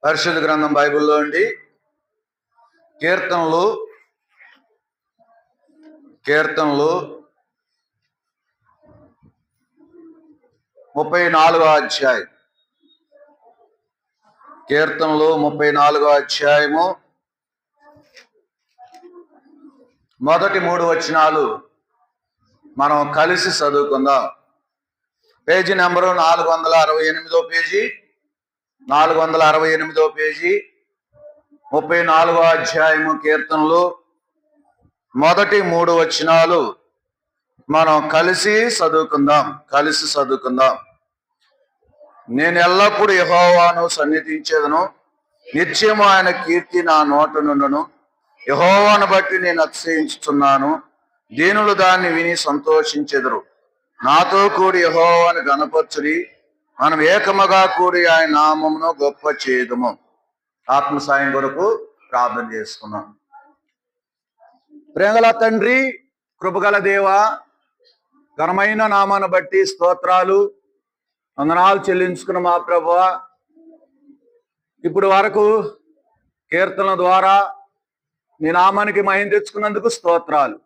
పరిశుద్ధ గ్రంథం బైబిల్లో అండి కీర్తనలు 34వ అధ్యాయం. కీర్తనలు 34వ అధ్యాయము మొదటి 3 వచనాలు మనం కలిసి చదువుకుందాం. పేజీ నెంబరు 468వ పేజీ, 468వ పేజీ, 34వ అధ్యాయము కీర్తనలు మొదటి 3 వచనాలు మనం కలిసి చదువుకుందాం. నేను ఎల్లప్పుడూ యెహోవాను సన్నిధించేదను, నిత్యము ఆయన కీర్తి నా నోట నుండును. యెహోవాను బట్టి నేను అతిశయించుచున్నాను, దీనులు దాన్ని విని సంతోషించెదరు. నాతో కూడి యెహోవాను గణపరచుడి, మనం ఏకముగా కూడి ఆయన నామమును గొప్ప చేయుదుము. ఆత్మ సాయం కొరకు ప్రార్థన చేసుకున్నాం. ప్రేమగల తండ్రి, కృపగల దేవ, ఘనమైన నామాన్ని బట్టి స్తోత్రాలు వందనాలు చెల్లించుకున్న మా ప్రభువా, ఇప్పుడు వరకు కీర్తనల ద్వారా నీ నామానికి మహిమ తెచ్చుకున్నందుకు స్తోత్రాలు.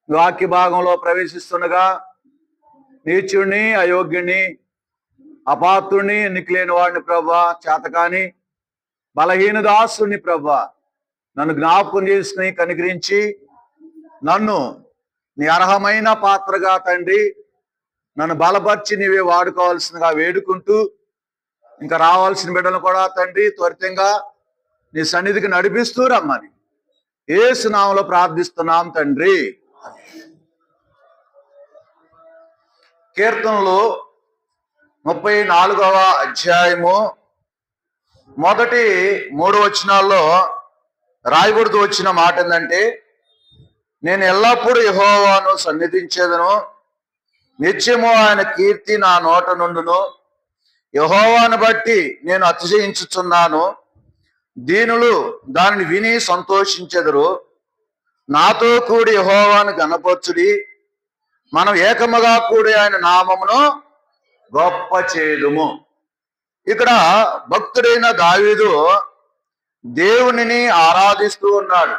వాక్య భాగంలో ప్రవేశిస్తుండగా నీచుడిని, అయోగ్యుని, అపాత్రుని, ఎన్నికలేని వాడిని ప్రభువా, చేతకాని బలహీన దాసుని ప్రభువా, నన్ను జ్ఞాపకం చేసుకుని కనికరించి నన్ను నీ అర్హమైన పాత్రగా తండ్రి నన్ను బలపరిచి నీవే వాడుకోవాల్సిందిగా వేడుకుంటూ, ఇంకా రావాల్సిన బిడ్డలు కూడా తండ్రి త్వరితంగా నీ సన్నిధికి నడిపిస్తూ రమ్మని యేసు నామములో ప్రార్థిస్తున్నాం తండ్రి. కీర్తనలు 34వ అధ్యాయము మొదటి 3 వచనాల్లో రాయబడుతూ వచ్చిన మాట ఏంటంటే, నేను ఎల్లప్పుడూ యెహోవాను సన్నిధించేదను, నిత్యము ఆయన కీర్తి నా నోట నుండును. యెహోవాను బట్టి నేను అతిశయించుచున్నాను, దీనులు దానిని విని సంతోషించెదరు. నాతో కూడి యెహోవాను గణపరచుడి, మనం ఏకముగా కూడి ఆయన నామమును గొప్ప చేయుదుము. ఇక్కడ భక్తుడైన దావీదు దేవునిని ఆరాధిస్తూ ఉన్నాడు,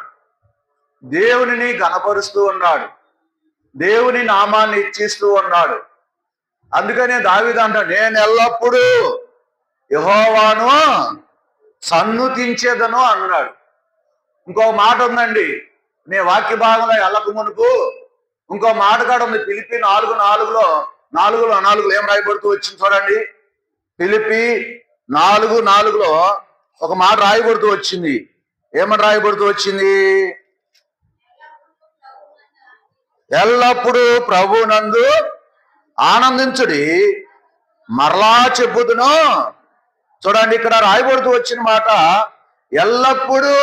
దేవునిని గణపరుస్తూ ఉన్నాడు, దేవుని నామాన్ని ఇచ్చిస్తూ ఉన్నాడు. అందుకనే దావీదు అంటాడు, నేను ఎల్లప్పుడూ యెహోవాను సన్నుతించేదను అన్నాడు. ఇంకో మాట ఉందండి, నీ వాక్య భాగంలో ఎల్లక మునుపు ఇంకో మాట కాడ ఉంది. ఫిలిప్పీ 4:4 ఏం రాయబడుతూ వచ్చింది చూడండి. ఫిలిప్పీ 4:4 ఒక మాట రాయబడుతూ వచ్చింది. ఏమని రాయబడుతూ వచ్చింది? ఎల్లప్పుడూ ప్రభునందు ఆనందించుడి, మరలా చెప్పుదును. చూడండి, ఇక్కడ రాయబడుతూ వచ్చిన మాట ఎల్లప్పుడూ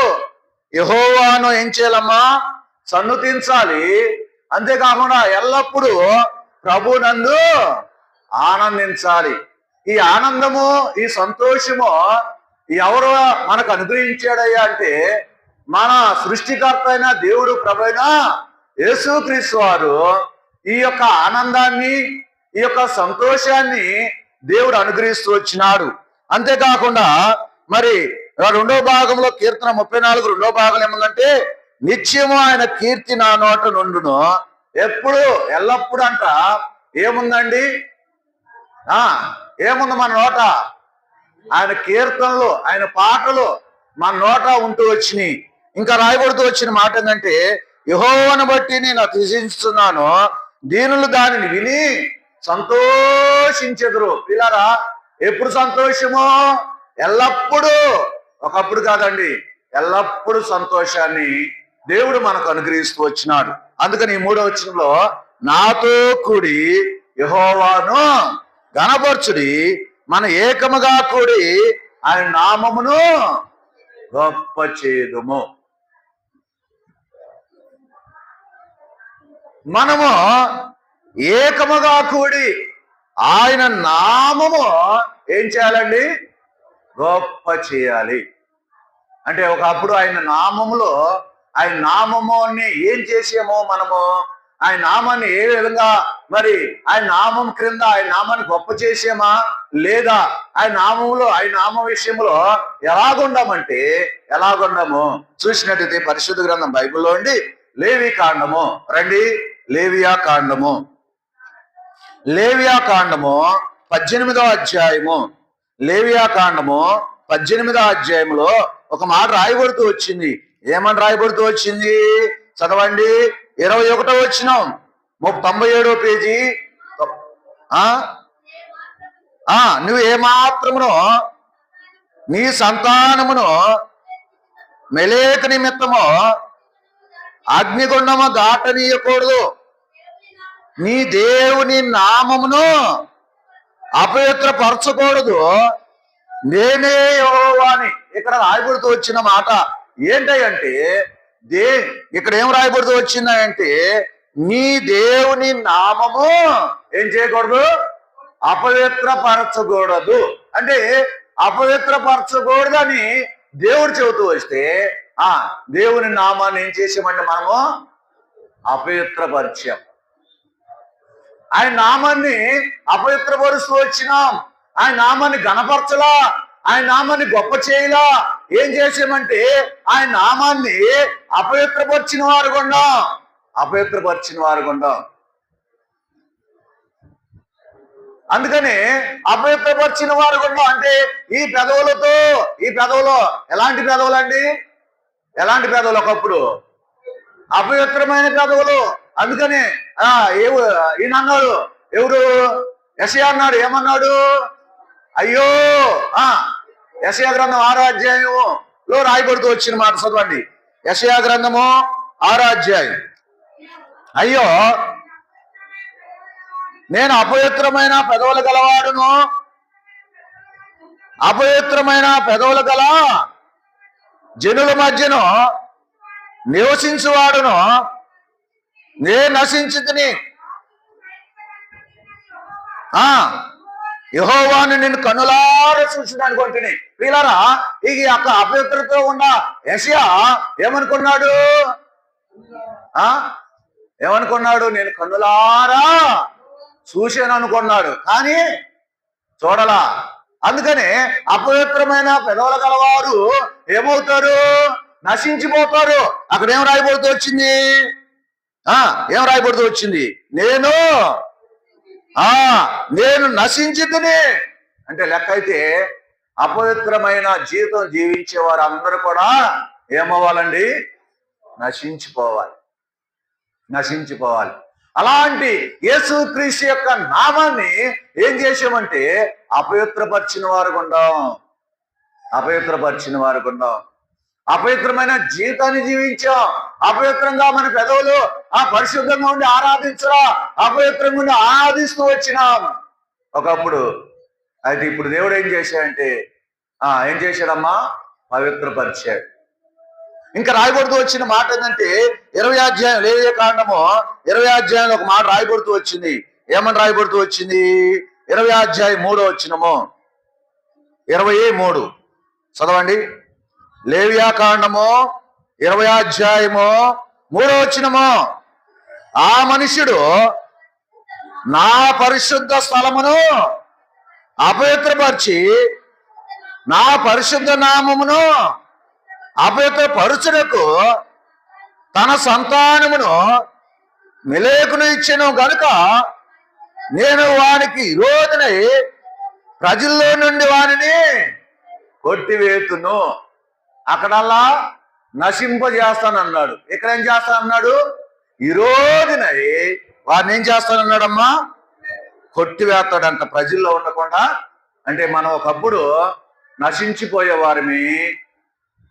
యెహోవాను ఏం చేయాలమ్మా? సన్నుతించాలి. అంతేకాకుండా ఎల్లప్పుడూ ప్రభునందు ఆనందించాలి. ఈ ఆనందము, ఈ సంతోషము ఎవరు మనకు అనుగ్రహించాడయ్యా అంటే, మన సృష్టికర్త అయిన దేవుడు ప్రభైన యేసుక్రీస్తు వారు ఈ యొక్క ఆనందాన్ని, ఈ యొక్క సంతోషాన్ని దేవుడు అనుగ్రహిస్తూ వచ్చినాడు. అంతేకాకుండా మరి 2వ భాగంలో కీర్తన 34 2వ భాగం ఏముందంటే, నిత్యము ఆయన కీర్తి నా నోట నుండును. ఎప్పుడు, ఎల్లప్పుడు అంట ఏముందండి? ఏముంది మన నోట? ఆయన కీర్తనలు, ఆయన పాటలు మన నోట ఉంటూ వచ్చినాయి. ఇంకా రాయబడుతూ వచ్చిన మాట ఏంటంటే, యెహోవాను బట్టి నేను అతిశయించుతున్నాను, దీనులు దానిని విని సంతోషించెదరు. పిల్లరా, ఎప్పుడు సంతోషము? ఎల్లప్పుడూ, ఒకప్పుడు కాదండి, ఎల్లప్పుడూ సంతోషాన్ని దేవుడు మనకు అనుగ్రహిస్తూ వచ్చినాడు. అందుకని ఈ 3వ వచనంలో నాతో కూడి యెహోవాను గణపరచుడి, మన ఏకముగా కూడి ఆయన నామమును గొప్ప చేయుదుము. మనము ఏకముగా కూడి ఆయన నామము ఏం చేయాలండి? గొప్ప చేయాలి. అంటే ఒకప్పుడు ఆయన నామములో, ఆయన నామముని ఏం చేసామో మనము ఆయన నామాన్ని ఏ విధంగా మరి ఆయన నామం క్రింద ఆయన నామాన్ని గొప్ప చేసామా లేదా ఆయన నామంలో ఆయన నామం విషయంలో ఎలాగుండము చూసినట్టయితే పరిశుద్ధ గ్రంథం బైబిల్లో ఉండి లేవి కాండము రండి. లేవియా కాండము 18వ అధ్యాయము. లేవియా కాండము 18వ అధ్యాయంలో ఒక మాట రాయబడుతూ వచ్చింది. ఏమని రాయబడుతూ వచ్చింది చదవండి. 21వ వచనం 97వ పేజీ. నువ్వు ఏమాత్రమును నీ సంతానమును మెలేక నిమిత్తము అగ్నిగుండము దాటనీయకూడదు. నీ దేవుని నామమును అపవిత్రపరచకూడదు. నేనే యెహోవాని. ఇక్కడ రాయబడుతూ వచ్చిన మాట ఏంటంటే ఇక్కడ ఏం రాయబడుతూ వచ్చిందంటే నీ దేవుని నామము ఏం చేయకూడదు, అపవిత్రపరచకూడదు. అంటే అపవిత్రపరచకూడదని దేవుడు చెబుతూ వస్తే దేవుని నామాన్ని ఏం చేసామంటే మనము అపవిత్రపరిచాం. ఆయన నామాన్ని అపవిత్రపరుస్తూ వచ్చినాం. ఆయన నామాన్ని గణపరచలా, ఆయన నామాన్ని గొప్ప చేయలా. ఏం చేసామంటే ఆయన నామాన్ని అపవిత్రపరిచిన వారు గుండం. అందుకని అపవిత్రపరిచిన వారు గుండం అంటే ఈ పెదవులు ఎలాంటి పెదవులండి? ఎలాంటి పెదవులు? ఒకప్పుడు అపవిత్రమైన పెదవులు. అందుకని ఈయన అన్నాడు, ఎవరు? యెషయా అన్నాడు. ఏమన్నాడు? అయ్యో యెషయా గ్రంథం 6వ అధ్యాయంలో రాయబడుతూ వచ్చిన మాట చదవండి. యెషయా గ్రంథము 6వ అధ్యాయం. అయ్యో నేను అపవిత్రమైన పెదవులు గలవాడును, అపవిత్రమైన పెదవులు గల జనుల మధ్యను నివసించువాడును, నే నశించితిని. యెహోవాను నేను కన్నులారా చూసినాను కొంటిని. వీళ్ళారా ఈ యొక్క అపవిత్రతో ఉన్న యెషయా ఏమనుకున్నాడు? నేను కన్నులారా చూశాను అనుకున్నాడు, కానీ చూడలా. అందుకని అపవిత్రమైన పెదవులు గలవారు ఏమవుతారు? నశించిపోతారు. అక్కడ ఏం రాయబడుతూ వచ్చింది? నేను నశించితిని అంటే లెక్క. అయితే అపవిత్రమైన జీవితం జీవించే వారు అందరూ కూడా ఏమవ్వాలండి? నశించిపోవాలి. అలాంటి యేసుక్రీస్తు యొక్క నామాన్ని ఏం చేసామంటే అపవిత్రపరిచిన వారు గుండం. అపవిత్రమైన జీవితాన్ని జీవించాం. అపవిత్రంగా మన పెదవులు పరిశుద్ధంగా ఉండి ఆరాధించరా, అపవిత్రంగా ఉండి ఆరాధిస్తూ వచ్చినాం ఒకప్పుడు. అయితే ఇప్పుడు దేవుడు ఏం చేశాడమ్మా? పవిత్రపరిచాడు. ఇంకా రాయబడుతూ వచ్చిన మాట ఏంటంటే 20వ అధ్యాయం, లేవియా కాండము 20వ అధ్యాయంలో ఒక మాట రాయబడుతూ వచ్చింది. ఏమని రాయబడుతూ వచ్చింది? 20వ అధ్యాయం 3వ వచనము. 23 చదవండి. లేవియా కాండము 20వ అధ్యాయము 3వ వచనము. ఆ మనుష్యుడు నా పరిశుద్ధ స్థలమును అపవిత్రపరిచి నా పరిశుద్ధ నామమును అపవిత్రపరచుటకు తన సంతానమును మెలేకును ఇచ్చెను గనుక నేను వానికి విరోధినై ప్రజల్లో నుండి వానిని కొట్టివేతును. అక్కడల్లా నశింపజేస్తానన్నాడు. ఇక్కడ ఏం చేస్తానన్నాడు? విరోధినై వారిని ఏం చేస్తానన్నాడమ్మా? కొట్టివేస్తాడంట, ప్రజల్లో ఉండకుండా. అంటే మనం ఒకప్పుడు నశించిపోయే వారిని,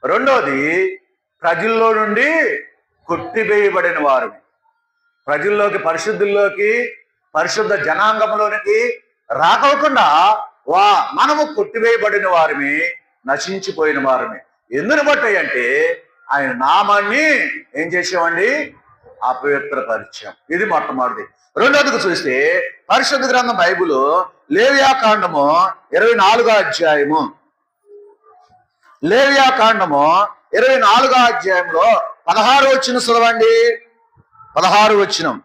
రెండోది ప్రజల్లో నుండి కొట్టివేయబడిన వారిని, ప్రజల్లోకి పరిశుద్ధుల్లోకి పరిశుద్ధ జనాంగంలోనికి రాకోకుండా మనము కొట్టివేయబడిన వారిని, నశించిపోయిన వారిని. ఎందుని బట్టి అంటే ఆయన నామాన్ని ఏం చేసామండి? అపవిత్రపరిచాం. ఇది మొట్టమొదటిది. రెండోదికి చూస్తే పరిశుద్ధ గ్రంథం బైబిల్ లేవియా కాండము 24వ అధ్యాయము. లేవియా కాండము 24వ అధ్యాయంలో 16వ వచనం చదవండి. 16వ వచనం.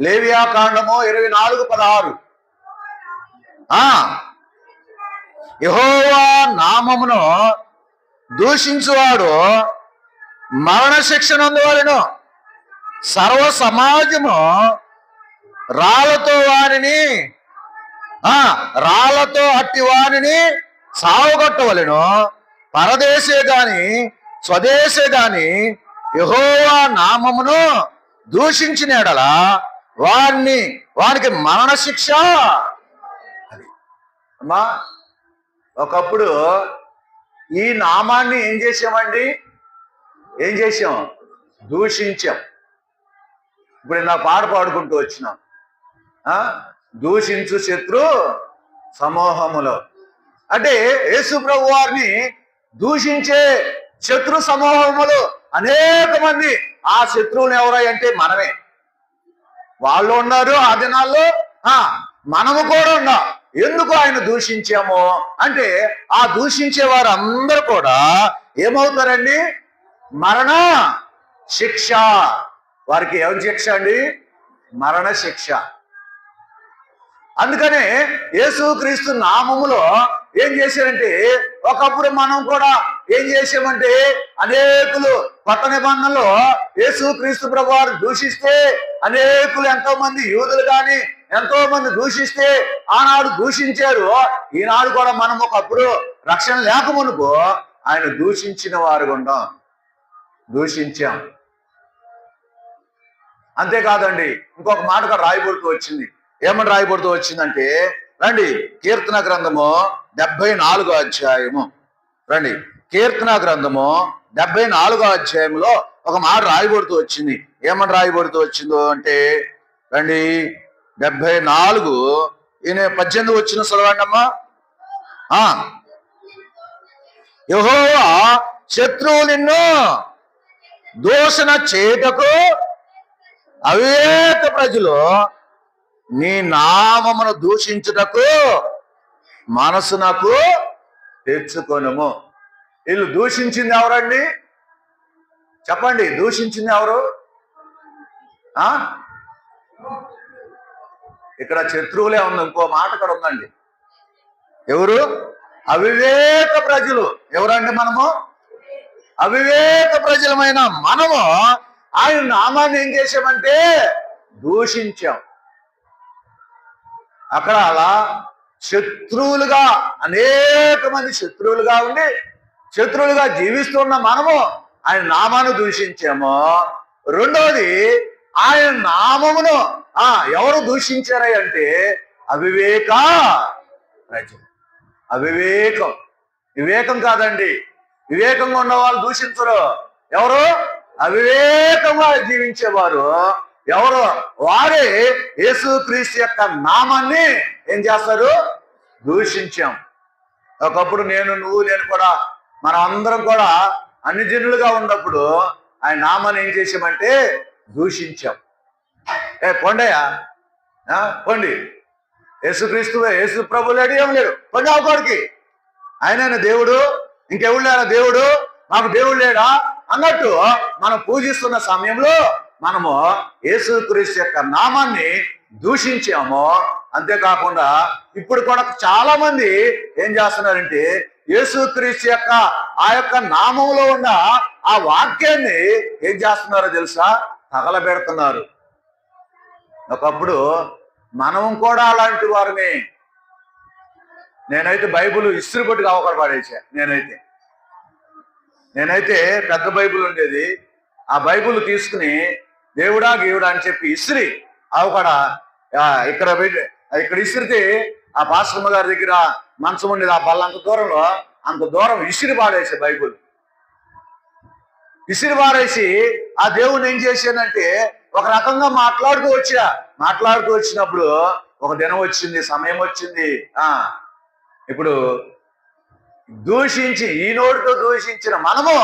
లేవియా కాండము 24:16. యెహోవా నామమును దూషించువాడు మరణ శిక్ష నందువలెను. సర్వ సమాజము రాళ్లతో అట్టి వానిని సావగొట్టవలెను. పరదేశే గాని స్వదేశే గాని యెహోవా నామమును దూషించిన ఎడల వానికి మరణ శిక్ష. అమ్మా, ఒకప్పుడు ఈ నామాన్ని ఏం చేసామండి? దూషించాం. ఇప్పుడు నా పాట పాడుకుంటూ వచ్చినాం. దూషించు శత్రు సమూహములో అంటే యేసు ప్రభు వారిని దూషించే శత్రు సమూహములు అనేక మంది. ఆ శత్రువులు ఎవరై అంటే మనమే. వాళ్ళు ఉన్నారు ఆ దినాల్లో, మనము కూడా ఉన్నాం. ఎందుకు ఆయన దూషించాము అంటే ఆ దూషించే వారందరూ కూడా ఏమవుతారండి? మరణ శిక్ష. వారికి ఏం శిక్ష అండి? మరణ శిక్ష. అందుకనే యేసుక్రీస్తు నామములో ఏం చేశారంటే, ఒకప్పుడు మనం కూడా ఏం చేసామంటే అనేకులు కొత్త నిబంధనలో యేసుక్రీస్తు ప్రభు వారు దూషిస్తే అనేకులు ఎంతో మంది యూదులు కానీ ఎంతో మంది దూషిస్తే ఆనాడు దూషించారు. ఈనాడు కూడా మనం ఒకప్పుడు రక్షణ లేకమునుకో ఆయన దూషించిన వారు ఉన్నాం, దూషించాం. అంతేకాదండి, ఇంకొక మాట కూడా రాయబడుతూ వచ్చింది. ఏమని రాయబడుతూ వచ్చిందంటే, రండి కీర్తన గ్రంథము 74వ అధ్యాయము. రండి కీర్తన గ్రంథము 74వ అధ్యాయంలో ఒక మాట రాయబడుతూ వచ్చింది. ఏమని రాయబడుతూ వచ్చిందో అంటే, రండి 74 18 వచ్చిన చదవండి అమ్మా. యెహోవా శత్రువు నిన్ను దూషణ చేయుటకు అవివేక ప్రజలు నీ నామమును దూషించుటకు మనసునకు తెచ్చుకొనుము. వీళ్ళు దూషించింది ఎవరండి? చెప్పండి, దూషించింది ఎవరు? ఇక్కడ శత్రువులే ఉంది. ఇంకో మాట కూడా ఉందండి. ఎవరు? అవివేక ప్రజలు. ఎవరండి? మనము అవివేక ప్రజలమైన మనము ఆయన నామాన్ని ఏం చేసామంటే దూషించాం. అక్కడ అలా శత్రువులుగా అనేక మంది శత్రువులుగా ఉండి శత్రువులుగా జీవిస్తున్న మనము ఆయన నామాన్ని దూషించాము. రెండోది, ఆయన నామమును ఎవరు దూషించారా అంటే అవివేక ప్రజలు. అవివేకం, వివేకం కాదండి. వివేకంగా ఉన్న వాళ్ళు దూషించరు. ఎవరు? అవివేకంగా జీవించేవారు ఎవరు? వారే యేసుక్రీస్తు యొక్క నామాన్ని ఏం చేస్తారు? దూషించాం. ఒకప్పుడు నేను కూడా మనం అందరం కూడా అన్ని జనులుగా ఉన్నప్పుడు ఆయన నామాన్ని ఏం చేసామంటే దూషించాం. పొండయ్యా, పొండి, యేసుక్రీస్తు యేసు ప్రభు లేడు, ఏం లేడు, పొండి అవకాడికి. ఆయన దేవుడు, ఇంకెవడు లేరా దేవుడు, మాకు దేవుడు లేడా అన్నట్టు మనం పూజిస్తున్న సమయంలో మనము యేసుక్రీస్తు యొక్క నామాన్ని దూషించాము. అంతేకాకుండా ఇప్పుడు కూడా చాలా మంది ఏం చేస్తున్నారంటే యేసుక్రీస్తు యొక్క ఆ యొక్క నామంలో ఉన్న ఆ వాక్యాన్ని ఏం చేస్తున్నారో తెలుసా? తగలబెడుతున్నారు. ఒకప్పుడు మనం కూడా అలాంటి వారిని. నేనైతే బైబుల్ ఇస్త్రీ పట్టుకు అవకాశం పడేసా. నేనైతే పెద్ద బైబుల్ ఉండేది. ఆ బైబుల్ తీసుకుని దేవుడా గీవుడా అని చెప్పి ఇస్త్రీ అవకాడ ఇక్కడ ఇస్త్రితే ఆ పాస్టమ్మ గారి దగ్గర మంచం ఉండేది. ఆ బల్ల అంత దూరం ఇసిరి పాడేసే బైబుల్. ఇసిరి పాడేసి ఆ దేవుని ఏం చేశానంటే ఒక రకంగా మాట్లాడుతూ వచ్చినప్పుడు ఒక దినం వచ్చింది, సమయం వచ్చింది. ఇప్పుడు దూషించి ఈ నోటితో దూషించిన మనము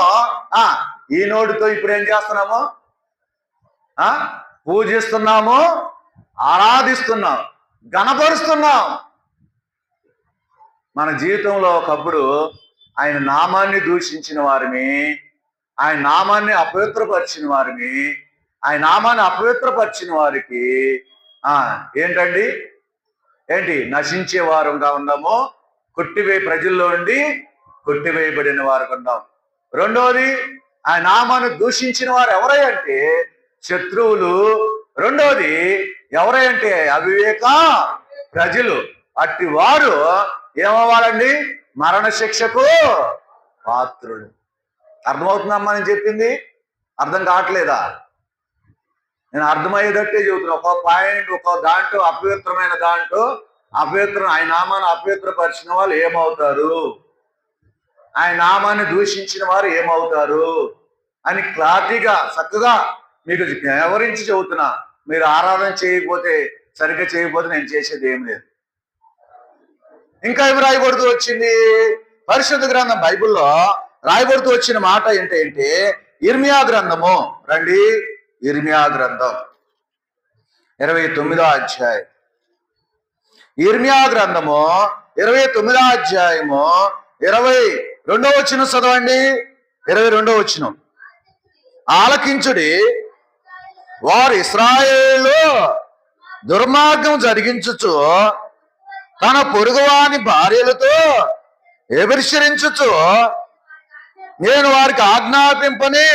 ఈ నోటితో ఇప్పుడు ఏం చేస్తున్నాము? పూజిస్తున్నాము, ఆరాధిస్తున్నాం, గణపరుస్తున్నాం. మన జీవితంలో ఒకప్పుడు ఆయన నామాన్ని దూషించిన వారిని, ఆయన నామాన్ని అపవిత్రపరిచిన వారిని, ఆయన నామాన్ని అపవిత్రపరిచిన వారికి ఏంటండి ఏంటి నశించే వారంగా ఉన్నాము, ప్రజల్లో ఉండి కొట్టివేయబడిన వారు ఉన్నాం. రెండోది ఆయన నామాన్ని దూషించిన వారు ఎవరంటే శత్రువులు. రెండోది ఎవరంటే అవివేక ప్రజలు. అట్టి వారు ఏమవ్వాలండి? మరణ శిక్షకు పాత్రుడు. అర్థమవుతుందమ్మా నేను చెప్పింది? అర్థం కావట్లేదా? నేను అర్థమయ్యేటట్టే చెబుతున్నా. ఒక పాయింట్, ఒక దాంట్లో అపవిత్రమైన దాంట్లో ఆయన నామాన్ని అపవిత్రపరిచిన వాళ్ళు ఏమవుతారు, ఆయన నామాన్ని దూషించిన వారు ఏమవుతారు అని క్లారిటీగా చక్కగా మీకు వివరించి చెబుతున్నా. మీరు ఆరాధన చేయకపోతే, సరిగ్గా చేయకపోతే నేను చేసేది ఏం లేదు. ఇంకా ఏమి రాయబడుతూ వచ్చింది? పరిశుద్ధ గ్రంథం బైబిల్లో రాయబడుతూ వచ్చిన మాట ఏంటంటే ఇర్మియా గ్రంథము. రండి, ఇర్మియా గ్రంథం 29వ అధ్యాయం. ఇర్మియా గ్రంథము 29వ అధ్యాయము 22వ వచనం చదవండి. 22వ వచనం. ఆలకించుడి, వారు ఇశ్రాయేలు దుర్మార్గం జరిగించుచు తన పొరుగువాని భార్యలతో ఎబిర్షరించుచు నేను వారికి ఆజ్ఞాపింపని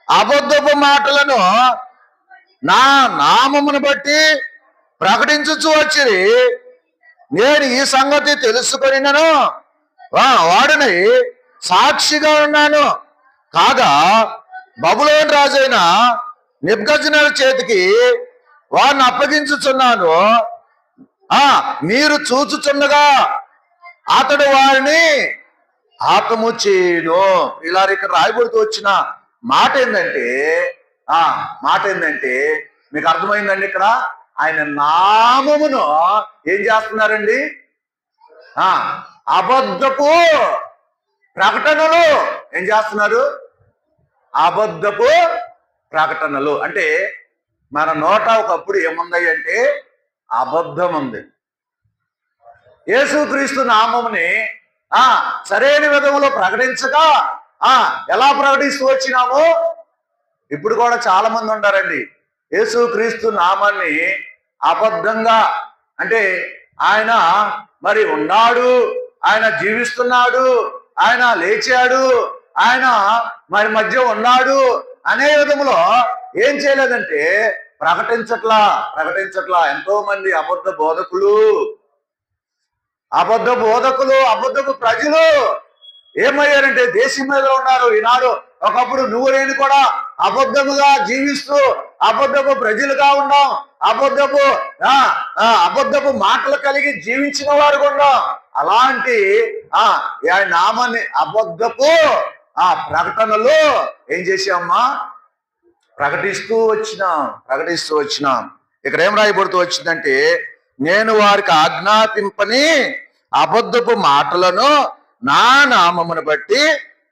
అబద్ధపు మాటలను నా నామమును బట్టి ప్రకటించుచు వచ్చి నేను ఈ సంగతి తెలుసుకొనినను వాడిని సాక్షిగా ఉన్నాను. కాగా బబులోను రాజైన నెబుకద్నెజరు చేతికి వారిని అప్పగించుచున్నాను. మీరు చూచుచున్నగా అతడు వారిని హతము చేయను. ఇలా ఇక్కడ రాయబడుతూ వచ్చిన మాట ఏంటంటే మీకు అర్థమైందండి? ఇక్కడ ఆయన నామమును ఏం చేస్తున్నారండి? అబద్ధపు ప్రకటనలు ఏం చేస్తున్నారు? అబద్ధపు ప్రకటనలు. అంటే మన నోట ఒకప్పుడు ఏముంది అంటే అబద్ధం ఉంది. యేసుక్రీస్తు నామముని సరైన విధంలో ప్రకటించగా ఎలా ప్రకటిస్తూ వచ్చినాము? ఇప్పుడు కూడా చాలా మంది ఉంటారండి యేసుక్రీస్తు నామాన్ని అబద్ధంగా, అంటే ఆయన మరి ఉన్నాడు, ఆయన జీవిస్తున్నాడు, ఆయన లేచాడు, ఆయన మరి మధ్య ఉన్నాడు అనే విధంలో ఏం చేయలేదంటే ప్రకటించట్లా. ఎంతో మంది అబద్ధపు ప్రజలు ఏమయ్యారంటే దేశం మీద ఉన్నారు. ఈనాడు ఒకప్పుడు నువ్వు నేను కూడా అబద్ధముగా జీవిస్తూ అబద్ధపు ప్రజలుగా ఉన్నాం, అబద్ధపు మాటలు కలిగి జీవించిన వారు ఉన్నాం. అలాంటి ఆయన నామాన్ని అబద్ధపు ప్రకటనలు ఏం చేసామమ్మా? ప్రకటిస్తూ వచ్చినాం. ఇక్కడ ఏం రాయబడుతూ వచ్చిందంటే నేను వారికి ఆజ్ఞాపింపని అబద్ధపు మాటలను నా నామమును బట్టి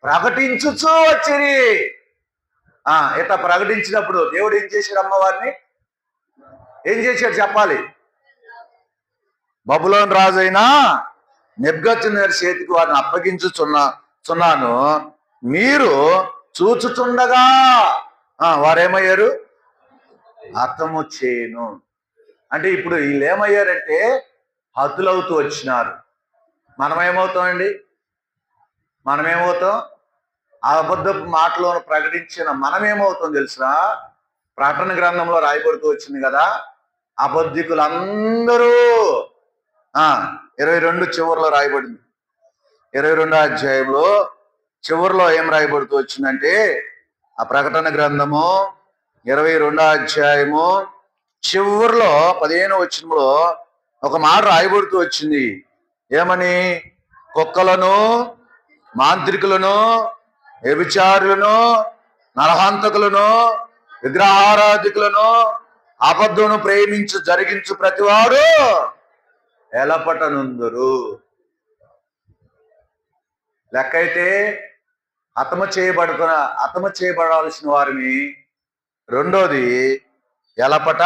ప్రకటించుచూ వచ్చిరి. ఇట్లా ప్రకటించినప్పుడు దేవుడు ఏం చేశాడు? అమ్మవారిని ఏం చేశాడు చెప్పాలి? బబులోను రాజైనా నెబుకద్నెజరు చేతికి వారిని అప్పగించుచున్నాను. మీరు చూచుచుండగా వారేమయ్యారు? హతము చేయను. అంటే ఇప్పుడు వీళ్ళు ఏమయ్యారంటే హతులవుతూ వచ్చినారు. మనమేమవుతాం? ఆ అబద్ధపు మాటలను ప్రకటించిన మనమేమవుతాం తెలుసా? ప్రకటన గ్రంథంలో రాయబడుతూ వచ్చింది కదా, అబద్ధికులందరూ 22 చివరిలో రాయబడింది. 22వ అధ్యాయంలో చివరిలో ఏం రాయబడుతూ వచ్చిందంటే ఆ ప్రకటన గ్రంథము 22వ అధ్యాయము చివరిలో 15వ వచనంలో ఒక మాట రాయబడుతూ వచ్చింది. ఏమని? కుక్కలను, మాంత్రికులను, వ్యభిచారులను, నరహంతకులను, విగ్రహారాధికులను, అబద్ధమును ప్రేమించు జరిగించు ప్రతివాడు ఎలపటనుందురు. లెక్కైతే హతము చేయబడాల్సిన వారిని. రెండోది ఎలపట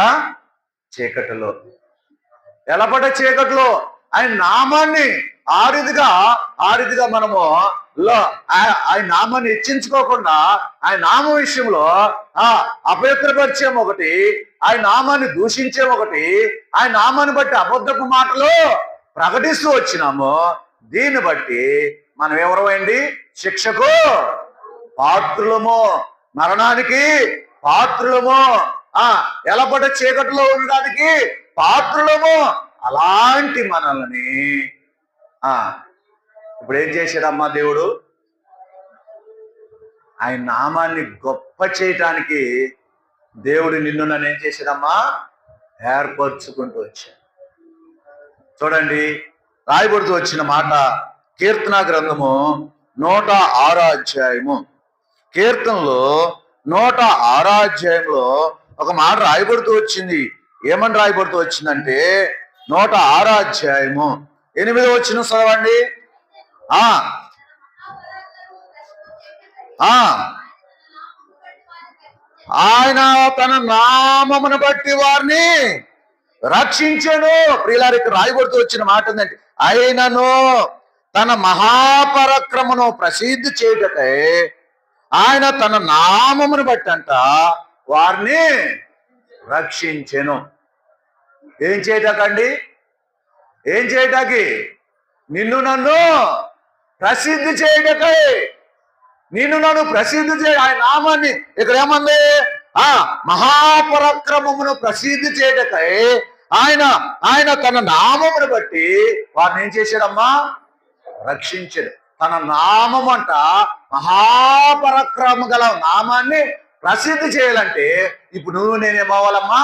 చీకటిలో ఆయన నామాన్ని ఆ రీతిగా మనము ఆయన నామాన్ని హెచ్చించుకోకుండా ఆయన నామం విషయంలో అపవిత్రపరిచేం ఒకటి, ఆయన నామాన్ని దూషించేం ఒకటి, ఆయన నామాన్ని బట్టి అబద్ధపు మాటలు ప్రకటిస్తూ వచ్చినాము. దీన్ని బట్టి మనం ఎవరమైంది? శిక్షకు పాత్రులము, మరణానికి పాత్రులము, ఎలపట చీకటిలో ఉండడానికి పాత్రులము. అలాంటి మనల్ని ఇప్పుడు ఏం చేశాడమ్మా దేవుడు? ఆయన నామాన్ని గొప్ప చేయటానికి దేవుడు నిన్ను నన్ను ఏం చేశాడమ్మా? ఏర్పరచుకుంటూ వచ్చాడు. చూడండి, రాయబడుతూ వచ్చిన మాట కీర్తన గ్రంథము 106వ అధ్యాయము. కీర్తనలో 106వ అధ్యాయంలో ఒక మాట రాయబడుతూ వచ్చింది. ఏమని రాయబడుతూ వచ్చిందంటే 106వ అధ్యాయము 8వ వచనం చదవండి. ఆయన తన నామమును బట్టి వారిని రక్షించెను. ప్రియులారికి రాయబడుతూ వచ్చిన మాట ఉందంటే, ఆయనను తన మహాపరాక్రమను ప్రసిద్ధి చేయుటకై ఆయన తన నామమును బట్టి అంట వారిని రక్షించెను. ఏం చేయటాకండి? ఏం చేయటాకి? నిన్ను నన్ను ప్రసిద్ధి చేయటకై, నిన్ను నన్ను ప్రసిద్ధి చేయ ఆయన నామాన్ని ఇక్కడ ఏమంది? మహాపరాక్రమమును ప్రసిద్ధి చేయటకై ఆయన తన నామమును బట్టి వారిని ఏం చేశాడమ్మా? రక్షించాడు. తన నామం అంట మహాపరాక్రమ గల నామాన్ని ప్రసిద్ధి చేయాలంటే ఇప్పుడు నువ్వు నేనేమవ్వాలమ్మా?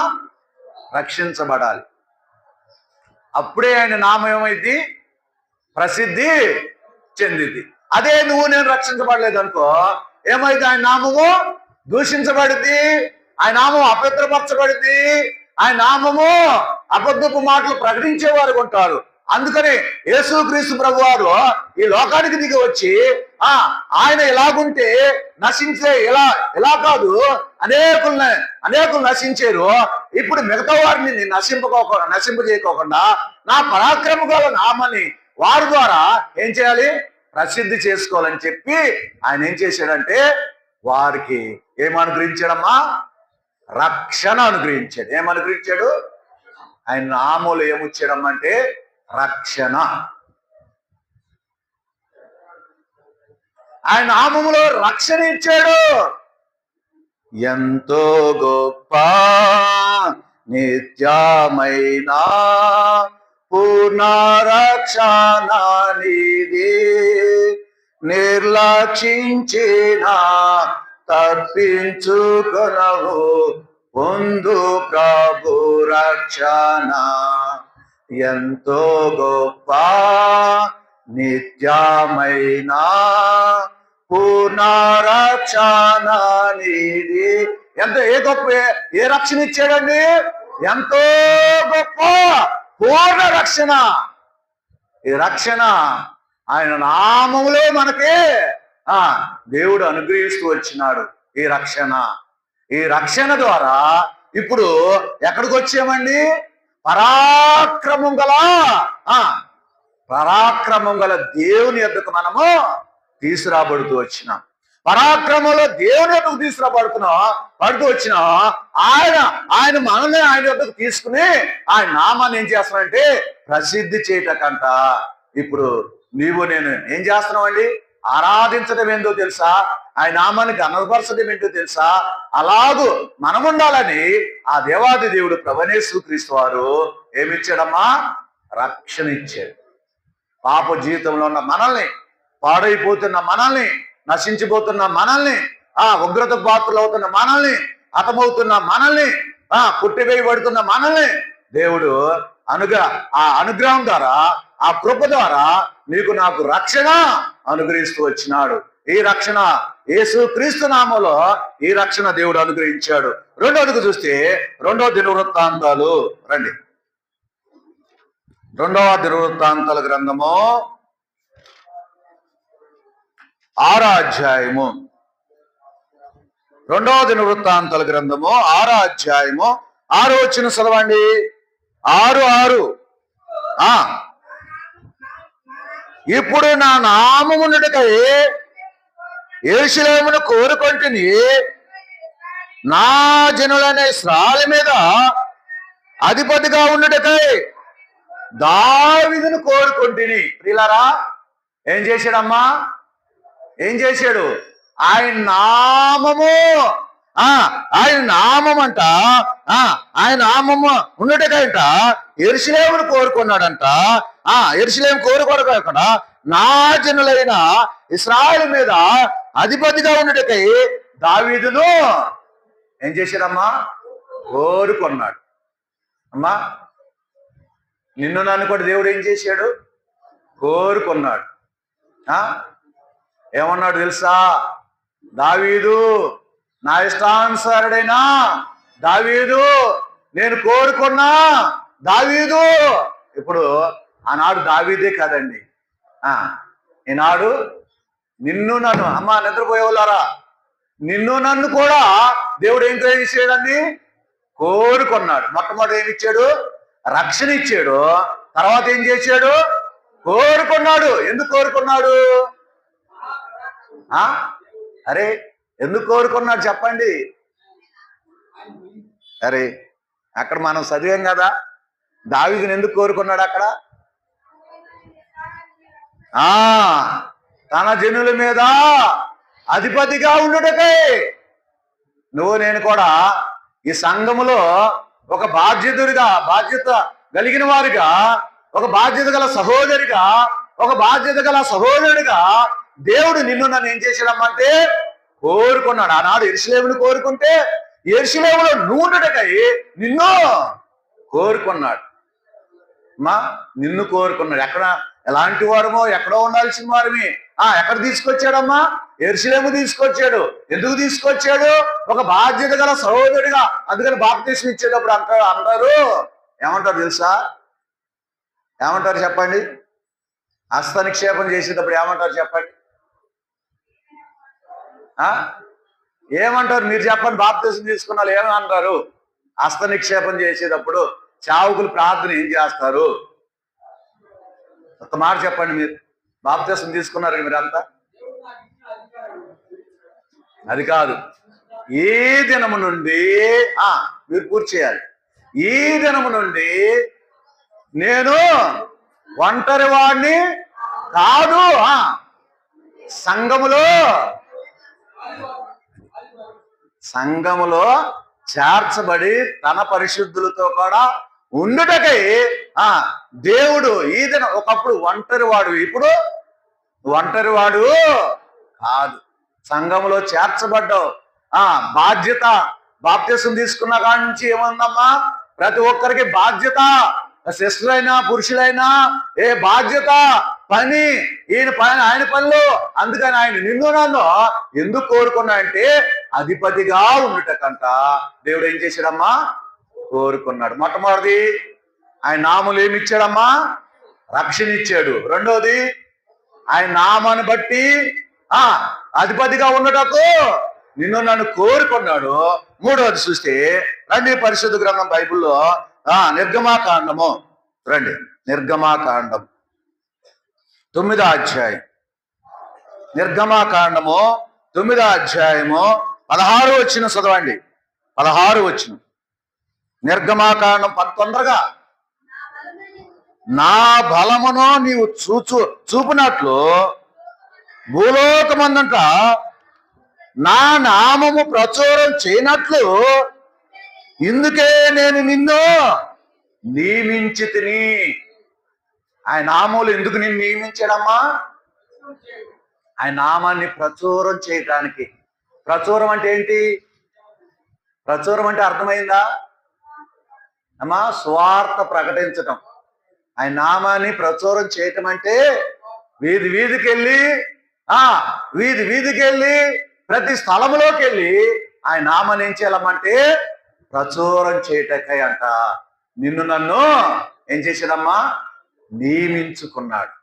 రక్షించబడాలి. అప్పుడే ఆయన నామం ఏమైంది? ప్రసిద్ధి చెందింది. అదే నువ్వు నేను రక్షించబడలేదు అనుకో, ఏమైంది? ఆయన నామము దూషించబడింది, ఆయన నామం అపవిత్రపరచబడింది, ఆయన నామము అబద్ధపు మాటలు ప్రకటించేవారు ఉంటారు. అందుకని యేసుక్రీస్తు ప్రభువారు ఈ లోకానికి దిగి వచ్చి ఆయన ఎలాగుంటే నశించే ఎలా కాదు, అనేకులు నశించారు. ఇప్పుడు మిగతా వారిని నశింపజేయకోకుండా నా పరాక్రమ గల నామని వారి ద్వారా ఏం చేయాలి? ప్రసిద్ధి చేసుకోవాలని చెప్పి ఆయన ఏం చేశాడంటే వారికి ఏమనుగ్రహించాడమ్మా? రక్షణ అనుగ్రహించాడు. ఏమనుగ్రహించాడు? ఆయన నామములు ఏమొచ్చాడమ్మంటే రక్షణ. ఆయన నామములో రక్షణ ఇచ్చాడు. ఎంతో గొప్ప నిత్యమైన పూర్ణ రక్షణ నీది, నిర్లక్షించిన తప్పించుకొనవు పొందు ప్రభు రక్షణ. ఎంతో గొప్ప నిత్యమైన పూర్ణ రక్షణ నీది. ఏ గొప్ప ఏ రక్షణ ఇచ్చాడండి? ఎంతో గొప్ప పూర్ణ రక్షణ. ఈ రక్షణ ఆయన నామములో మనకి దేవుడు అనుగ్రహిస్తూ వచ్చినాడు. ఈ రక్షణ ద్వారా ఇప్పుడు ఎక్కడికి వచ్చామండి? పరాక్రమం గల దేవుని యొద్దకు మనము తీసుకురాబడుతూ వచ్చినాం. పరాక్రమంలో దేవుని యొద్దకు పడుతూ వచ్చినాం. ఆయన మనల్ని ఆయన యొద్దకు తీసుకుని ఆయన నామాన్ని ఏం చేస్తున్నామంటే ప్రసిద్ధి చేయటకంట. ఇప్పుడు నీవు నేను ఏం చేస్తున్నామండి? ఆరాధించడం ఏందో తెలుసా? ఆయన నామాన్ని గణపరచడం ఏంటో తెలుసా? అలాగూ మనం ఉండాలని ఆ దేవాది దేవుడు ప్రభువైన యేసుక్రీస్తు వారు ఏమిచ్చాడమ్మా? రక్షణ ఇచ్చాడు. పాప జీవితంలో ఉన్న మనల్ని, పాడైపోతున్న మనల్ని, నశించిపోతున్న మనల్ని, ఉగ్రత పాత్రలు అవుతున్న మనల్ని, హతమవుతున్న మనల్ని, పుట్టివేయబడుతున్న మనల్ని దేవుడు ఆ అనుగ్రహం ద్వారా, ఆ కృప ద్వారా నీకు నాకు రక్షణ అనుగ్రహిస్తూ వచ్చినాడు. ఈ రక్షణ యేసుక్రీస్తు నామములో ఈ రక్షణ దేవుడు అనుగ్రహించాడు. రెండోదికి చూస్తే 2వ దినవృత్తాంతాలు రండి. 2వ దినవృత్తాంతాల గ్రంథము 6వ అధ్యాయము. 2వ దినవృత్తాంతాల గ్రంథము 6వ అధ్యాయము 6వ వచనం చదవండి. 6:6 ఇప్పుడు నా నామమునుడికై యెరూషలేమును కోరుకొంటిని, నా జనులనే ఇశ్రాయేలు మీద అధిపతిగా ఉండుటకై దావీదును కోరుకొంటిని. ప్రియులారా, ఏం చేశాడమ్మా? ఏం చేశాడు? ఆయన నామము ఆయన నామమంట ఆయన నామము ఉండటకంట యెరూషలేమును కోరుకున్నాడంట. యెరూషలేము కోరుకోకుండా నా జనులైన ఇశ్రాయేలు మీద అధిపతిగా ఉండటకై దావీదును ఏం చేశాడమ్మా? కోరుకున్నాడు. అమ్మా, నిన్ను నన్ను కూడా దేవుడు ఏం చేశాడు? కోరుకున్నాడు. ఏమన్నాడు తెలుసా? దావీదు నా ఇష్టానుసారుడైనా దావీదు, నేను కోరుకున్నా దావీదు. ఇప్పుడు ఆనాడు దావీదే కాదండి, ఈనాడు నిన్ను నన్ను, అమ్మా నిద్రపోయేవాళ్ళారా, నిన్ను నన్ను కూడా దేవుడు ఏం చేశాడండి? కోరుకున్నాడు. మొట్టమొదటి ఏమి ఇచ్చాడు? రక్షణ ఇచ్చాడు. తర్వాత ఏం చేశాడు? కోరుకున్నాడు. ఎందుకు కోరుకున్నాడు? అరే ఎందుకు కోరుకున్నాడు చెప్పండి? అరే అక్కడ మనం చదివాం కదా, దావీదుని ఎందుకు కోరుకున్నాడు అక్కడ? తన జనుల మీద అధిపతిగా ఉండుటకై. నువ్వు నేను కూడా ఈ సంఘములో ఒక బాధ్యత కలిగిన వారిగా, ఒక బాధ్యత గల సహోదరిగా, ఒక బాధ్యత గల సహోదరుడిగా దేవుడు నిన్ను నన్ను ఏం చేశాడమ్మంటే కోరుకున్నాడు. ఆనాడు యెరూషలేమును కోరుకుంటే యెరూషలేములో నువ్వు ఉండటకై నిన్ను కోరుకున్నాడు. నిన్ను కోరుకున్నాడు. ఎక్కడ ఎలాంటి వారమో ఎక్కడో ఉండాల్సిన వారిని ఎక్కడ తీసుకొచ్చాడమ్మా? యెరూషలేము తీసుకొచ్చాడు. ఎందుకు తీసుకొచ్చాడు? ఒక బాధ్యత గల సహోదరుడిగా. అందుకని బాప్తిస్మం ఇచ్చేటప్పుడు అంటారు ఏమంటారు తెలుసా? ఏమంటారు చెప్పండి? హస్త నిక్షేపం చేసేటప్పుడు ఏమంటారు చెప్పండి? ఏమంటారు మీరు చెప్పండి? బాప్తిస్మం తీసుకున్న వాళ్ళు ఏమంటారు? హస్త నిక్షేపం చేసేటప్పుడు చావుకులు ప్రార్థన ఏం చేస్తారు? ఒక మాట చెప్పండి. మీరు బాప్తిస్మం తీసుకున్నారు మీరంతా? అది కాదు, ఈ దినము నుండి మీరు పూర్తి చేయాలి. ఈ దినము నుండి నేను ఒంటరి వాడిని కాదు, సంఘములో చేర్చబడి తన పరిశుద్ధులతో కూడా ఉండుటకై దేవుడు ఈ దినం, ఒకప్పుడు ఒంటరి వాడు, ఇప్పుడు ఒంటరి వాడు కాదు, సంఘములో చేర్చబడ్డావు. బాధ్యత బాప్తిస్మం తీసుకున్న కాడి నుంచి ఏముందమ్మా? ప్రతి ఒక్కరికి బాధ్యత. సిస్టర్ అయినా పురుషులైనా ఏ బాధ్యత, పని, ఆయన పనులు. అందుకని ఆయన నిన్ను నన్ను ఎందుకు కోరుకున్నా అంటే అధిపతిగా ఉండుటకంట దేవుడు ఏం చేశాడమ్మా? కోరుకున్నాడు. మొట్టమొదటిది ఆయన నామములు ఏమి ఇచ్చాడమ్మా? రక్షణ ఇచ్చాడు. రెండోది ఆయన నామాన్ని బట్టి అధిపతిగా ఉండటకు నిన్ను నన్ను కోరుకున్నాడు. మూడవది చూస్తే రండి, పరిశుద్ధ గ్రంథం బైబిల్లో నిర్గమాకాండము రండి. నిర్గమాకాండం 9వ అధ్యాయం. నిర్గమాకాండము 9వ అధ్యాయము 16వ వచనం చదవండి. 16వ వచనం. నిర్గమాకాండం తొందరగా. నా బలమును నీవు చూపునట్లు భూలోకమందంట నా నామము ప్రచురం చేయనట్లు ఇందుకే నేను నిన్ను నియమించి తిని. ఆయన నామములు ఎందుకు నిన్ను నియమించాడమ్మా? ఆయన నామాన్ని ప్రచురం చేయటానికి. ప్రచురం అంటే ఏంటి? ప్రచురం అంటే అర్థమైందా అమ్మా? స్వార్థ ప్రకటించటం. ఆయన నామాన్ని ప్రచురం చేయటం అంటే వీధి వీధికి వెళ్ళి ప్రతి స్థలంలోకి వెళ్ళి ఆయన నామాన్ని ఏం చేయాలమ్మంటే ప్రచురం చేయటకై అంట నిన్ను నన్ను ఏం చేశాడమ్మా? నియమించుకున్నాడు.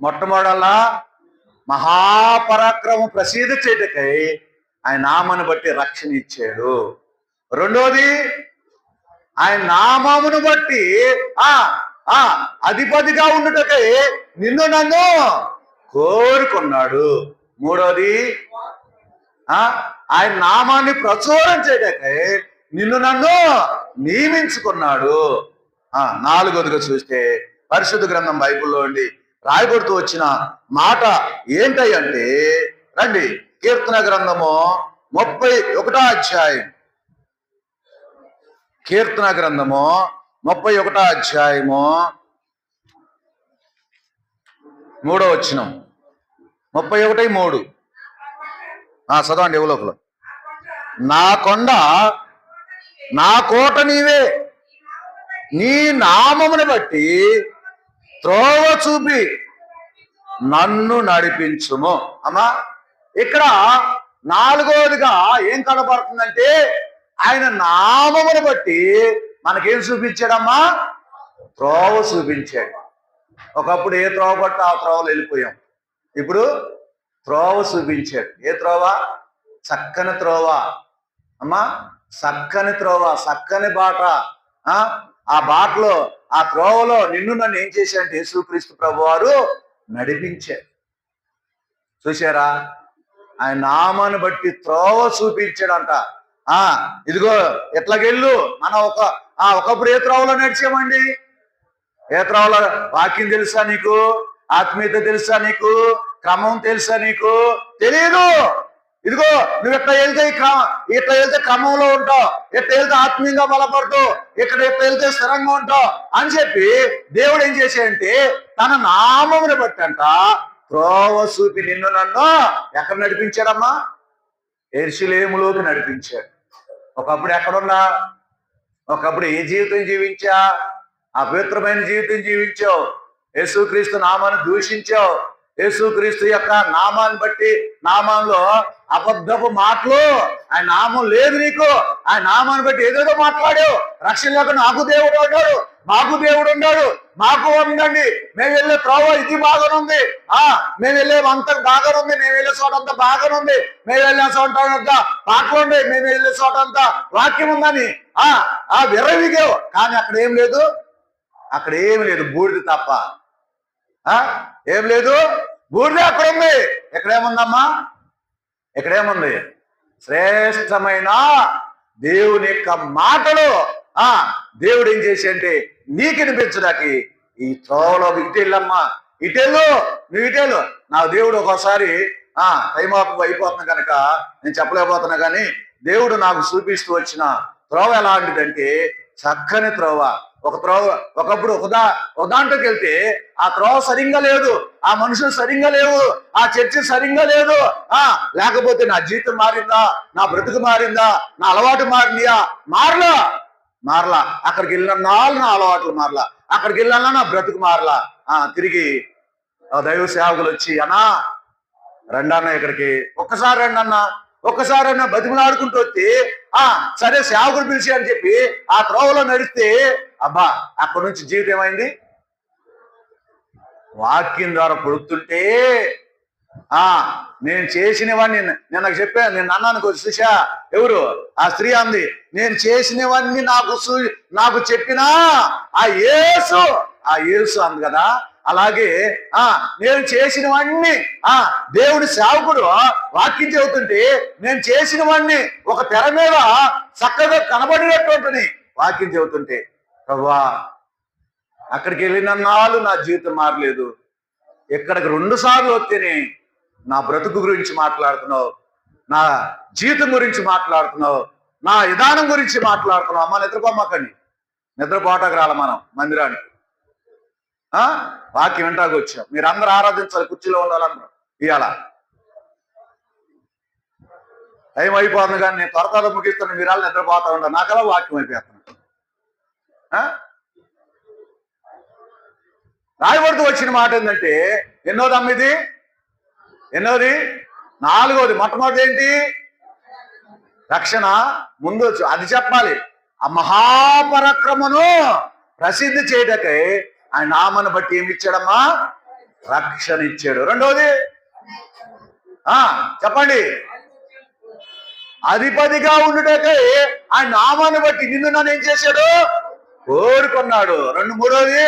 మొట్టమొదలా మహాపరాక్రమం ప్రసిద్ధి చేయటకై ఆయన నామాన్ని బట్టి రక్షణ ఇచ్చాడు. రెండోది ఆయన నామమును బట్టి అధిపతిగా ఉండుటకై నిన్ను నన్ను కోరుకున్నాడు. మూడోది ఆయన నామాన్ని ప్రచురం చేయటకై నిన్ను నన్ను నియమించుకున్నాడు. నాలుగోదిగా చూస్తే పరిశుద్ధ గ్రంథం బైబిల్లో ఉండి రాయబడుతూ వచ్చిన మాట ఏంటంటే, రండి కీర్తన గ్రంథము 31వ అధ్యాయం. కీర్తన గ్రంథము 31వ అధ్యాయము 3వ వచనం. 31:3 చదవండి. ఎవలోకలు. నా కొండ నా కోట నీవే, నీ నామమును బట్టి త్రోవ చూపి నన్ను నడిపించుము. అమ్మా ఇక్కడ నాలుగోదిగా ఏం కనబడుతుందంటే, ఆయన నామమును బట్టి మనకేం చూపించాడమ్మా? త్రోవ చూపించాడు. ఒకప్పుడు ఏ త్రోవ బట్టి ఆ త్రోవలు వెళ్ళిపోయాం. ఇప్పుడు త్రోవ చూపించాడు. ఏ త్రోవ? చక్కని త్రోవ అమ్మా, చక్కని త్రోవ, చక్కని బాట. ఆ బాటలో, ఆ త్రోవలో నిన్ను నన్ను ఏం చేశాడంటే యేసుక్రీస్తు ప్రభువారు నడిపించాడు. చూశారా? ఆయన నామాన్ని బట్టి త్రోవ చూపించాడంట. ఇదిగో ఎట్లాగెళ్ళు. మనం ఒకప్పుడు ఏ త్రోవలో నడిచామండి? ఏ త్రోవలో? వాక్యం తెలుసా నీకు? ఆత్మీయత తెలుసా నీకు? క్రమం తెలుసా నీకు? తెలియదు. ఇదిగో నువ్వు ఎట్లా వెళ్తే క్రమంలో ఉంటావు, ఎట్లా వెళ్తే ఆత్మీయంగా బలపడతావు, ఎట్లా వెళ్తే స్థిరంగా ఉంటావు అని చెప్పి దేవుడు ఏం చేశాడంటే తన నామమును బట్టి అంట త్రోవ చూపి నిన్ను నన్ను ఎక్కడ నడిపించాడమ్మా? యెరూషలేములోకి నడిపించాడు. ఒకప్పుడు ఎక్కడున్నా? ఒకప్పుడు ఏ జీవితం జీవించా? అపవిత్రమైన జీవితం జీవించావు. యేసుక్రీస్తు నామాన్ని దూషించావు. యేసుక్రీస్తు యొక్క నామాన్ని బట్టి, నామంలో అబద్ధపు మాటలు, ఆయన నామం లేదు నీకు. ఆయన నామాన్ని బట్టి ఏదేదో మాట్లాడావు. రక్షణ లేక నాకు దేవుడు ఉన్నాడు, మాకు దేవుడు ఉన్నాడు, మాకు ఉండండి, మేము వెళ్ళే త్రోవ ఇది బాగానుంది, మేము వెళ్ళే అంత బాగానుంది, మేము వెళ్ళే చోట అంతా బాగానుంది, మేము వెళ్ళే చోట అంతా పాటలు ఉన్నాయి, మేము వెళ్ళే చోట అంతా వాక్యం ఉందని విర్రవిగావు. కానీ అక్కడ ఏం లేదు. అక్కడ ఏమి లేదు, బూడిద తప్ప. ఏం లేదు, బూడిద అక్కడ ఉంది. ఎక్కడేముందమ్మా? ఎక్కడేముంది? శ్రేష్టమైన దేవుని యొక్క మాటలు దేవుడు ఏం చేసి అంటే నీకు వినిపించడానికి ఈ త్రోవలోకి ఇటెళ్ళమ్మా, ఇటెళ్ళు, నువ్వు ఇటెళ్ళు. నాకు దేవుడు ఒక్కోసారి టైం ఆఫ్ అయిపోతున్నా కనుక నేను చెప్పలేకపోతున్నా, కానీ దేవుడు నాకు చూపిస్తూ వచ్చిన త్రోవ ఎలాంటిదంటే చక్కని త్రోవ. ఒక త్రోవ ఒకప్పుడు ఒక దాంట్లోకి వెళ్తే ఆ త్రోవ సరిగ్గా లేదు, ఆ మనుషులు సరిగ్గా లేవు, ఆ చర్చి సరిగ్గా లేదు. లేకపోతే నా జీవితం మారిందా, నా బ్రతుకు మారిందా, నా అలవాటు మారిందా? మారలా. అక్కడికి వెళ్ళిన నా అలవాట్లు మారలా, అక్కడికి వెళ్ళినా నా బ్రతుకు మారలా. తిరిగి దైవ సేవకులు వచ్చి అన్నా రండి అన్న ఇక్కడికి, ఒక్కసారి రండి అన్న, ఒక్కసారైనా బతిమలాడుకుంటూ వస్తే సరే సేవకుడు పిలిచి అని చెప్పి ఆ త్రోవలో నడిస్తే అబ్బా అక్కడి నుంచి జీవితం ఏమైంది? వాక్యం ద్వారా పొడుతుంటే నేను చేసినవన్నీ నిన్న చెప్పాను. నేను అన్నాను చూసా, ఎవరు ఆ స్త్రీ అంది, నేను చేసినవన్నీ నాకు చెప్పినా ఆ యేసు అంది కదా. అలాగే నేను చేసినవన్నీ దేవుడి సేవకుడు వాక్యం చెబుతుంటే నేను చేసినవన్నీ ఒక తెర మీద చక్కగా కనబడినటువంటి వాక్యం చెబుతుంటే, ప్రభువా అక్కడికి వెళ్ళిన నాళ్ళు నా జీవితం మారలేదు, ఇక్కడికి 2 సార్లు వస్తేనే నా బ్రతుకు గురించి మాట్లాడుతున్నావు, నా జీవితం గురించి మాట్లాడుతున్నావు, నా విధానం గురించి మాట్లాడుతున్నావు. అమ్మ నిద్రపోమ్మకండి, నిద్రపోటాకు రాల మనం మందిరానికి. వాక్యం వింటాకు వచ్చాం. మీరు అందరూ ఆరాధించాలి, కుర్చీలో ఉండాలన్నారు. ఇవాళ టైం అయిపోతుంది, కానీ నేను త్వరతలో ముగిస్తాను, మీరు వాళ్ళు నిద్రపోతా ఉంటాను. నాకలా వాక్యం అయిపోతున్నాను. రాయబడుతూ వచ్చిన మాట ఏంటంటే ఎన్నోదమ్మ ఇది? ఎన్నోది? 4వది. మొట్టమొదటి ఏంటి? రక్షణ. ముందు అది చెప్పాలి. ఆ మహాపరాక్రమను ప్రసిద్ధి చేయటకై ఆయన నామను బట్టి ఏమి ఇచ్చాడమ్మా? రక్షణ ఇచ్చాడు. రెండవది చెప్పండి. అధిపతిగా ఉండుటకై ఆయన నామాన్ని బట్టి నిన్ను నన్ను ఏం చేశాడు? కోరుకున్నాడు. మూడవది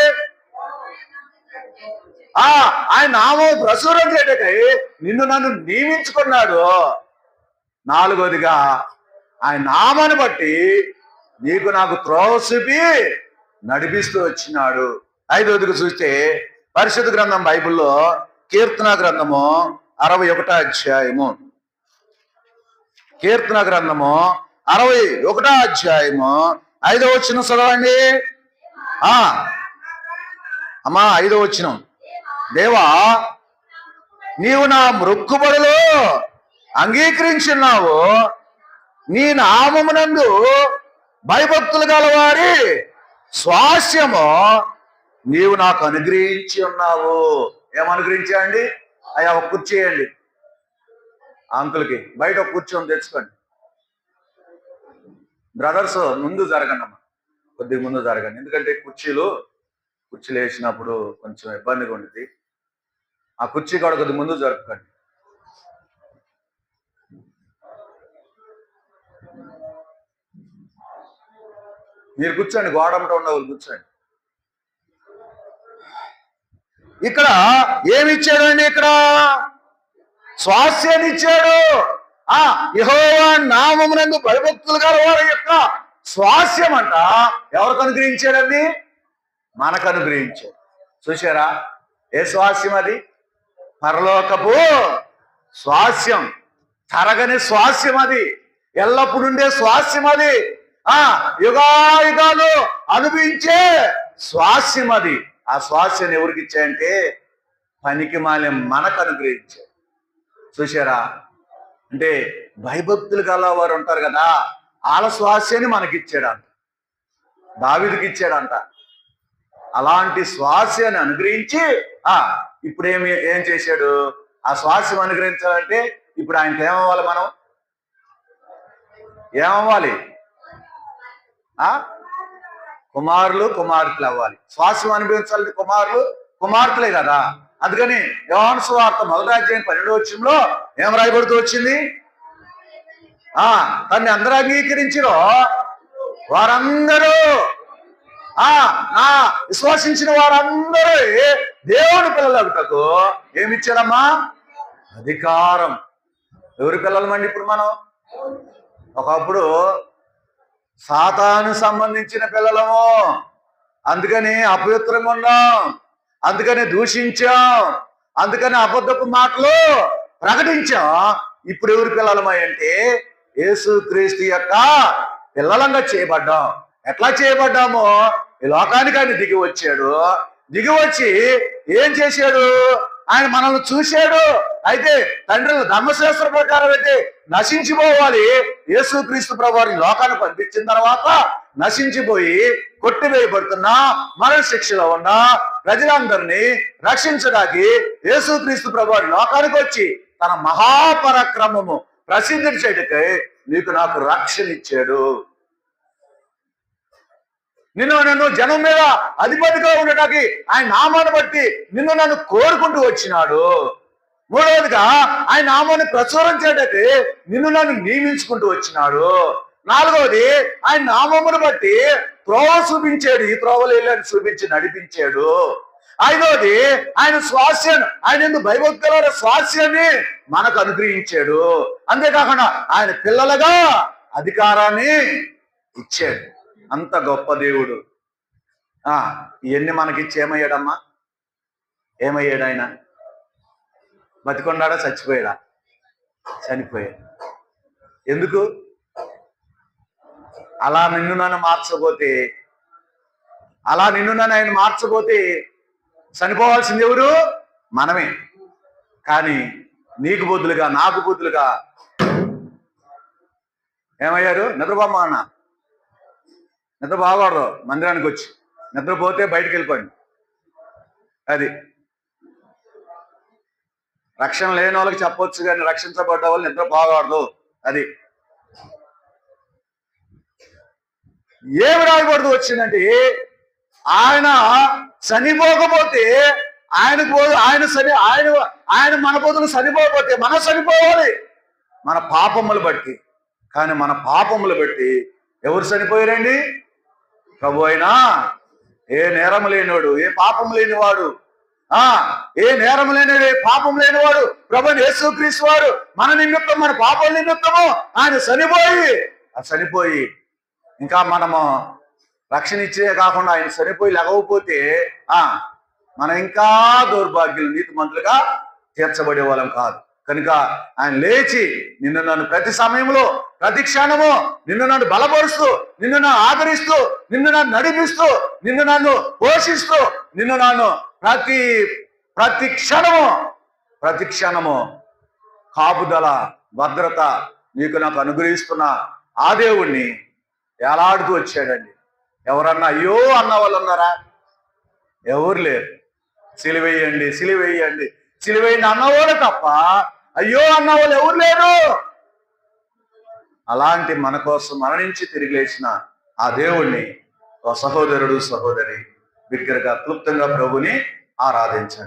ఆయన నామం ప్రచురం చేయటకై నిన్ను నన్ను నియమించుకున్నాడు. నాలుగోదిగా ఆయన నామాన్ని బట్టి నీకు నాకు త్రోవ చూపి నడిపిస్తూ వచ్చినాడు. ఐదోదిగా చూస్తే పరిశుద్ధ గ్రంథం బైబిల్లో కీర్తన గ్రంథము 61వ అధ్యాయము, కీర్తన గ్రంథము 61వ అధ్యాయము 5వ వచనం చదవండి. అమ్మా 5వ వచనం, దేవా నీవు నా మొక్కుబడులు అంగీకరించున్నావు, నీ నామమునందు భయభక్తులు గలవారి స్వాస్యము నీవు నాకు అనుగ్రహించి ఉన్నావు. ఏమనుగ్రహించా అండి? అయ్యా ఒక కుర్చీ వేయండి, అంకుల్కి బయట ఒక కూర్చొని తెచ్చుకోండి. బ్రదర్స్ ముందు జరగండి అమ్మా, కొద్దిగా ముందు జరగండి, ఎందుకంటే కుర్చీలు వేసినప్పుడు కొంచెం ఇబ్బందిగా ఉండేది. ఆ కుర్చీ కూడా కొద్దిగా ముందు జరుపుకోండి. మీరు కూర్చోండి, గోడమట ఉండవు, కూర్చోండి. ఇక్కడ ఏమిచ్చాడు అండి? ఇక్కడ స్వాస్యాన్ని ఇచ్చాడు. యెహోవా నామమునందు భయభక్తులు గల వారి యొక్క స్వాస్యం అంట. ఎవరికి అనుగ్రహించాడండి? మనకు అనుగ్రహించాడు. చూసారా ఏ స్వాస్యం అది? పరలోకపు స్వాస్యం, తరగని స్వాస్యం అది, ఎల్లప్పుడుండే స్వాస్యం అది, యుగాయుగాలు అనుభవించే స్వాస్యం అది. ఆ స్వాస్యాన్ని ఎవరికి ఇచ్చాయంటే పనికి మాలి మనకు అనుగ్రహించాడు. చూసారా? అంటే భయభక్తులు గల వారు ఉంటారు కదా, వాళ్ళ స్వాస్యాన్ని మనకిచ్చాడంట, దావీదుకి ఇచ్చాడంట. అలాంటి స్వాస్యాన్ని అనుగ్రహించి ఇప్పుడు ఏం చేశాడు? ఆ స్వాస్యం అనుగ్రహించాలంటే ఇప్పుడు ఆయనకి ఏమవ్వాలి? మనం ఏమవ్వాలి? కుమారులు కుమార్తెలు అవ్వాలి. స్వాస్యం అనుభవించాలంటే కుమారులు కుమార్తెలే కదా. అందుకని యోహాను సువార్త 1వ అధ్యాయం 12వ వచనంలో ఏం రాయబడుతూ వచ్చింది? తన్ని అందరూ అంగీకరించిరో వారందరూ, నా విశ్వసించిన వారందరూ దేవుని పిల్లలకు ఏమిచ్చారమ్మా? అధికారం. ఎవరి పిల్లలమండి ఇప్పుడు మనం? ఒకప్పుడు సాతాను సంబంధించిన పిల్లలము, అందుకని అపవిత్రంగా ఉన్నాం, అందుకని దూషించాం, అందుకని అబద్ధపు మాటలు ప్రకటించాం. ఇప్పుడు ఎవరి పిల్లలమై అంటే యేసుక్రీస్తు యొక్క పిల్లలంగా చేయబడ్డాం. ఎట్లా చేయబడ్డామో ఈ లోకానికి ఆయన దిగి వచ్చాడు. దిగి వచ్చి ఏం చేశాడు? ఆయన మనల్ని చూశాడు. అయితే తండ్రి ధర్మశాస్త్ర ప్రకారం అయితే నశించిపోవాలి. యేసుక్రీస్తు ప్రభువారిని లోకాన్ని పంపించిన తర్వాత నశించిపోయి కొట్టివేయబడుతున్న మరణ శిక్షలో ఉన్న ప్రజలందరినీ రక్షించడానికి యేసుక్రీస్తు ప్రభువారి లోకానికి వచ్చి తన మహాపరాక్రమము ప్రసిద్ధి చేయటకై నీకు నాకు రక్షణ ఇచ్చాడు. నిన్ను నన్ను జనం మీద అధిపతిగా ఉండటానికి ఆయన నామాన్ని బట్టి నిన్ను నన్ను కోరుకుంటూ వచ్చినాడు. మూడవదిగా ఆయన నామాన్ని ప్రచురం చేయడానికి నిన్ను నన్ను నియమించుకుంటూ వచ్చినాడు. నాలుగవది ఆయన నామమును బట్టి త్రోవ చూపించాడు, ఈ త్రోవలు వెళ్ళని చూపించి నడిపించాడు. ఐదవది ఆయన స్వాస్యాన్ని, ఆయన ఎందుకు భయభక్తుల స్వాస్యాన్ని మనకు అనుగ్రహించాడు. అంతేకాకుండా ఆయన పిల్లలుగా అధికారాన్ని ఇచ్చాడు. అంత గొప్ప దేవుడు. ఇవన్నీ మనకిచ్చి ఏమయ్యాడమ్మా? ఏమయ్యాడు ఆయన? బతికొండాడా చచ్చిపోయాడా? చనిపోయాడు. ఎందుకు? అలా నిన్ను నన్ను మార్చబోతే, అలా నిన్ను నన్ను ఆయన మార్చబోతే చనిపోవాల్సింది ఎవరు? మనమే. కానీ నీకు బదులుగా, నాకు బదులుగా ఏమయ్యారు? నిద్రపోమ్మా అన్న, నిద్ర బాగూడదు, మందిరానికి వచ్చి నిద్రపోతే బయటికి వెళ్ళిపోండి. అది రక్షణ లేని వాళ్ళకి చెప్పొచ్చు, కానీ రక్షించబడ్డ వాళ్ళు నిద్ర బాగూడదు. అది ఏమి రాయబడుతూ వచ్చిందంటే ఆయన చనిపోకపోతే ఆయన మన బదులు చనిపోకపోతే మనం చనిపోవాలి మన పాపములు బట్టి. కానీ మన పాపములు బట్టి ఎవరు చనిపోయారండి? ప్రభు అయినా ఏ నేరం లేనివాడు, ఏ పాపం లేనివాడు, ఏ నేరం లేని పాపం లేనివాడు ప్రభువైన యేసుక్రీస్తు వారు మన నిమిత్తం, మన పాపం నిమిత్తము ఆయన చనిపోయి ఇంకా మనము రక్షణ ఇచ్చే కాకుండా ఆయన చనిపోయి లేకపోతే మనం ఇంకా దౌర్భాగ్యులు, నీతిమంతులుగా తీర్చబడే వాళ్ళం కాదు. కనుక ఆయన లేచి నిన్ను నన్ను ప్రతి సమయంలో, ప్రతి క్షణము నిన్ను నన్ను బలపరుస్తూ, నిన్ను నన్ను ఆదరిస్తూ, నిన్ను నన్ను నడిపిస్తూ, నిన్ను నన్ను పోషిస్తూ, నిన్ను నన్ను ప్రతి క్షణము కాపుదల, భద్రత నీకు నాకు అనుగ్రహిస్తున్న ఆ దేవుణ్ణి ఎలాడుతూ వచ్చాడండి. ఎవరన్నా అయ్యో అన్న వాళ్ళు ఉన్నారా? ఎవరు లేరు. సిలువేయండి, సిలువేయండి, సిలువేయండి అన్నవాళ్ళు తప్ప అయ్యో అన్నవాళ్ళు ఎవరు లేరు. అలాంటి మన కోసం మరణించి తిరిగి లేచిన ఆ దేవుణ్ణి, ఓ సహోదరుడు, సహోదరి, బిగ్గరగా క్లుప్తంగా ప్రభుని ఆరాధించండి.